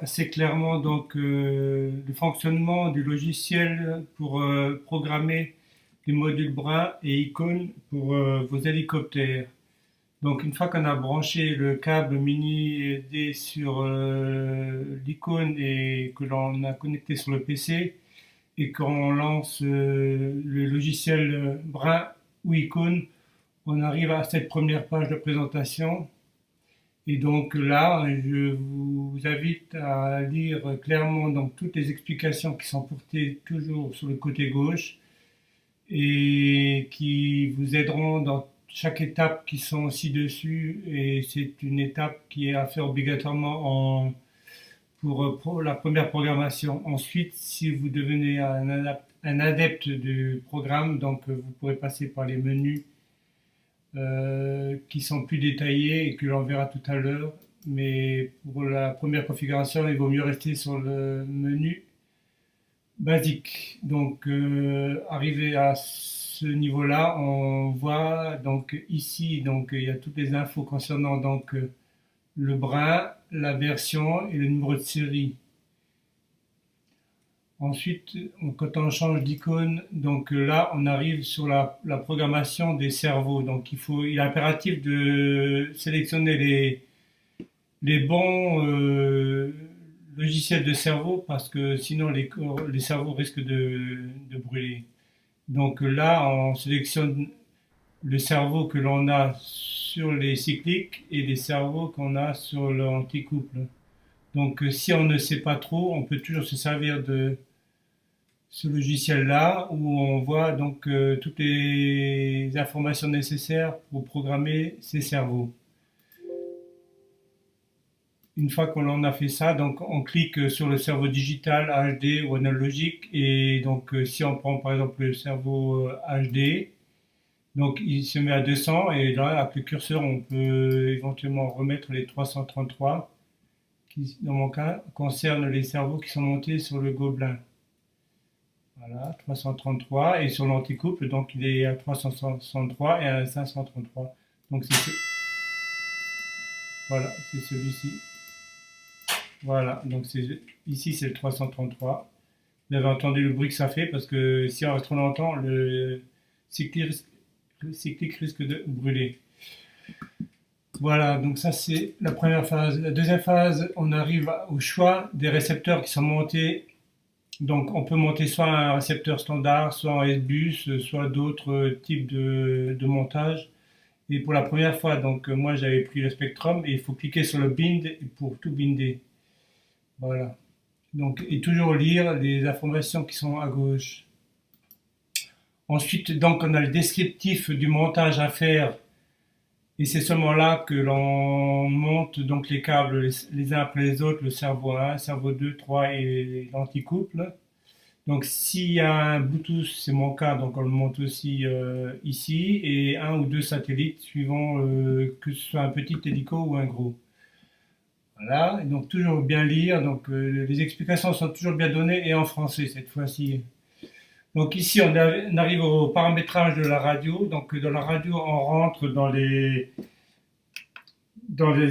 assez clairement donc le fonctionnement du logiciel pour programmer les modules bras et icônes pour vos hélicoptères. Donc une fois qu'on a branché le câble mini SD sur l'icône et que l'on a connecté sur le PC et qu'on lance le logiciel bras ou icône, on arrive à cette première page de présentation. Et donc là, je vous invite à lire clairement donc toutes les explications qui sont portées toujours sur le côté gauche et qui vous aideront dans chaque étape qui sont ci-dessus. Et c'est une étape qui est à faire obligatoirement pour la première programmation. Ensuite, si vous devenez un adepte du programme, donc vous pourrez passer par les menus qui sont plus détaillés et que l'on verra tout à l'heure. Mais pour la première configuration, il vaut mieux rester sur le menu basique. Donc, arrivé à ce niveau-là, on voit donc ici, donc il y a toutes les infos concernant donc le brin, la version et le numéro de série. Ensuite, quand on change d'icône, donc là, on arrive sur la programmation des cerveaux. Donc, il est impératif de sélectionner les bons logiciels de cerveau parce que sinon les cerveaux risquent de brûler. Donc là, on sélectionne le cerveau que l'on a sur les cycliques et les cerveaux qu'on a sur l'anticouple. Donc, si on ne sait pas trop, on peut toujours se servir de ce logiciel-là où on voit donc toutes les informations nécessaires pour programmer ces cerveaux. Une fois qu'on en a fait ça, donc on clique sur le cerveau digital HD ou analogique et donc si on prend par exemple le cerveau HD, donc il se met à 200 et là avec le curseur on peut éventuellement remettre les 333 qui dans mon cas concernent les cerveaux qui sont montés sur le gobelin. Voilà, 333 et sur l'anticouple donc il est à 363 et à 533. Donc voilà, c'est celui-ci. Voilà, donc ici c'est le 333. Vous avez entendu le bruit que ça fait parce que si on reste trop longtemps, le cyclique risque de brûler. Voilà, donc ça c'est la première phase. La deuxième phase, on arrive au choix des récepteurs qui sont montés. Donc on peut monter soit un récepteur standard, soit en S-Bus, soit d'autres types de montage. Et pour la première fois, donc moi j'avais pris le Spectrum et il faut cliquer sur le bind pour tout binder. Voilà. Donc, et toujours lire les informations qui sont à gauche. Ensuite, donc, on a le descriptif du montage à faire. Et c'est seulement là que l'on monte donc les câbles les uns après les autres, le cerveau 1, cerveau 2, 3 et l'anticouple. Donc, s'il y a un Bluetooth, c'est mon cas, donc on le monte aussi ici, et un ou deux satellites, suivant que ce soit un petit hélico ou un gros. Voilà, et donc toujours bien lire, donc les explications sont toujours bien données et en français cette fois-ci. Donc ici on arrive au paramétrage de la radio, donc dans la radio on rentre dans les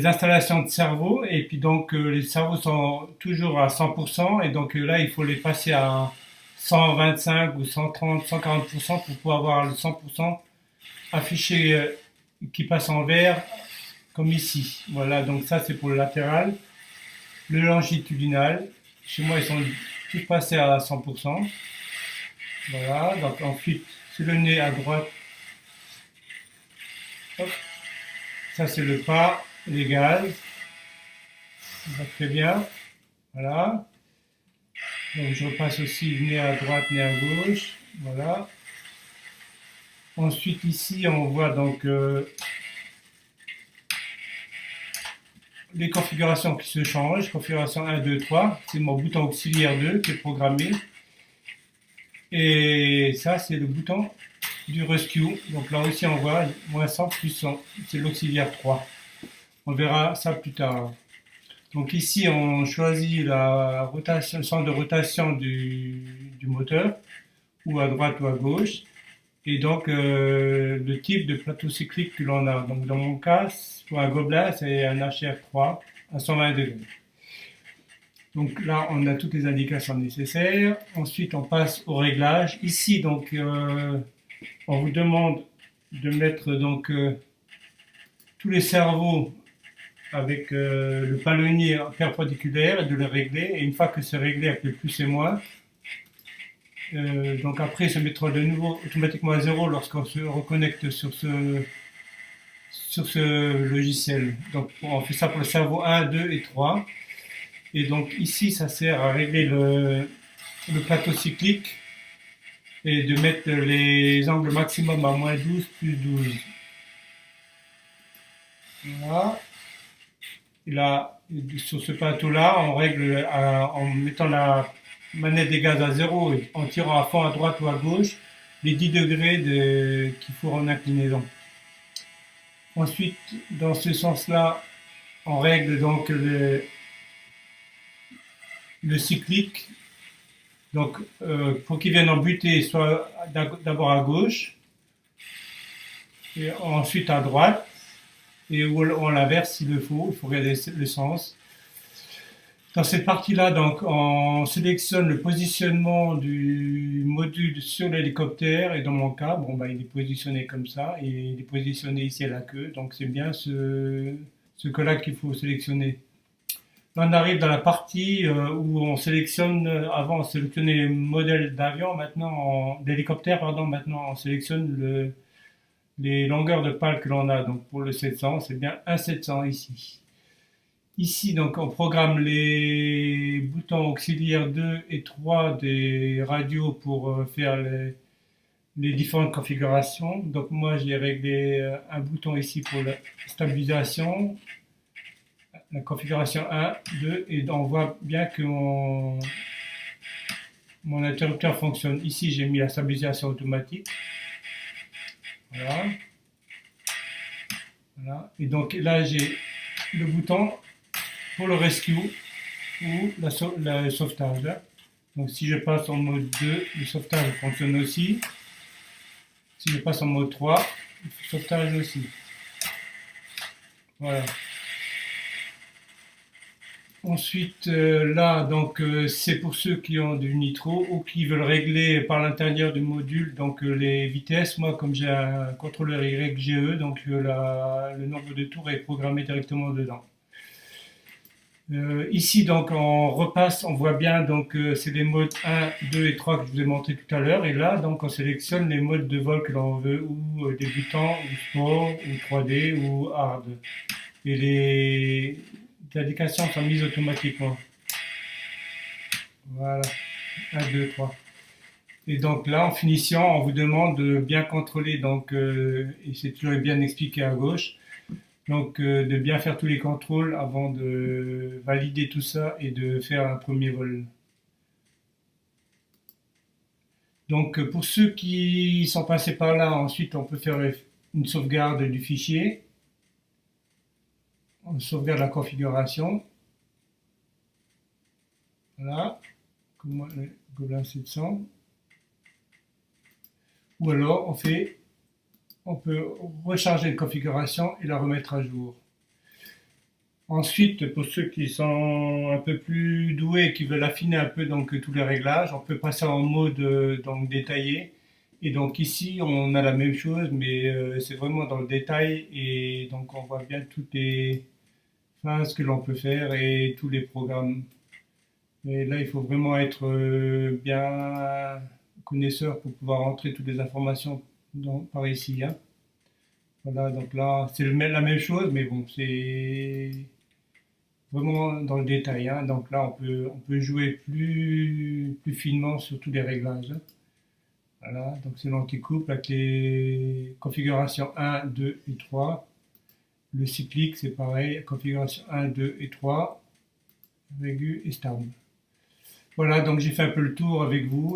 installations de cerveau et puis donc les cerveaux sont toujours à 100% et donc là il faut les passer à 125 ou 130, 140% pour pouvoir avoir le 100% affiché qui passe en vert comme ici. Voilà, donc ça c'est pour le latéral. Le longitudinal, chez moi ils sont tous passés à 100%. Voilà, donc ensuite sur le nez à droite, hop, ça c'est le pas, les gaz, ça va très bien. Voilà, donc je repasse aussi le nez à droite, nez à gauche. Voilà. Ensuite ici on voit donc les configurations qui se changent. Configuration 1, 2, 3, c'est mon bouton auxiliaire 2 qui est programmé. Et ça, c'est le bouton du rescue. Donc là aussi, on voit moins 100 plus 100. C'est l'auxiliaire 3. On verra ça plus tard. Donc ici, on choisit la rotation, le centre de rotation du moteur, ou à droite ou à gauche. Et donc, le type de plateau cyclique que l'on a. Donc, dans mon cas, pour un gobelin, c'est un HR3 à 120 degrés. Donc là, on a toutes les indications nécessaires. Ensuite, on passe au réglage. Ici, donc, on vous demande de mettre tous les cerveaux avec le palonnier perpendiculaire et de le régler. Et une fois que c'est réglé avec le plus et moins, donc après, se mettra de nouveau automatiquement à zéro lorsqu'on se reconnecte sur ce logiciel. Donc on fait ça pour le cerveau 1, 2 et 3. Et donc ici, ça sert à régler le plateau cyclique et de mettre les angles maximum à moins 12 plus 12. Voilà. Et là, sur ce plateau-là, on règle en mettant la manette des gaz à zéro et en tirant à fond à droite ou à gauche les 10 degrés qu'il faut en inclinaison. Ensuite, dans ce sens-là, on règle donc le cyclique. Donc, pour qu'il vienne en butée, soit d'abord à gauche, et ensuite à droite, et on l'inverse s'il le faut, il faut regarder le sens. Dans cette partie-là, donc, on sélectionne le positionnement du module sur l'hélicoptère, et dans mon cas, bon, bah, il est positionné comme ça, et il est positionné ici à la queue, donc c'est bien ce que-là qu'il faut sélectionner. Là, on arrive dans la partie où on sélectionne, avant on sélectionnait les modèles d'avion, d'hélicoptère, pardon, maintenant on sélectionne les longueurs de pale que l'on a. Donc pour le 700, c'est bien un 700 ici. Ici, donc, on programme les boutons auxiliaires 2 et 3 des radios pour faire les différentes configurations. Donc moi, j'ai réglé un bouton ici pour la stabilisation, la configuration 1, 2, et on voit bien que mon interrupteur fonctionne. Ici, j'ai mis la stabilisation automatique. Voilà. Voilà. Et donc là, j'ai le bouton pour le rescue ou le sauvetage. Donc si je passe en mode 2, le sauvetage fonctionne aussi. Si je passe en mode 3, le sauvetage aussi. Voilà. Ensuite, là, donc, c'est pour ceux qui ont du nitro ou qui veulent régler par l'intérieur du module donc les vitesses. Moi, comme j'ai un contrôleur YGE, donc le nombre de tours est programmé directement dedans. Ici, donc, on repasse, on voit bien, donc, c'est les modes 1, 2 et 3 que je vous ai montré tout à l'heure. Et là, donc, on sélectionne les modes de vol que l'on veut, ou débutant, ou sport, ou 3D, ou hard. Et les indications sont mises automatiquement. Voilà, 1, 2, 3. Et donc là, en finition, on vous demande de bien contrôler, donc, et c'est toujours bien expliqué à gauche, donc de bien faire tous les contrôles avant de valider tout ça et de faire un premier vol. Donc pour ceux qui sont passés par là, ensuite on peut faire une sauvegarde du fichier. On sauvegarde la configuration. Voilà, comme moi, le Gobelin 700. Ou alors on peut recharger une configuration et la remettre à jour. Ensuite, pour ceux qui sont un peu plus doués et qui veulent affiner un peu donc tous les réglages, on peut passer en mode donc détaillé. Et donc ici, on a la même chose, mais c'est vraiment dans le détail et donc on voit bien toutes les phases que l'on peut faire et tous les programmes. Mais là, il faut vraiment être bien connaisseur pour pouvoir entrer toutes les informations par ici, hein. Voilà, donc là, c'est la même chose, mais bon, c'est vraiment dans le détail, hein. Donc là, on peut jouer plus finement sur tous les réglages, hein. Voilà, donc c'est l'anti-couple avec les configurations 1, 2 et 3. Le cyclique, c'est pareil, configuration 1, 2 et 3, aigu et stable. Voilà, donc j'ai fait un peu le tour avec vous.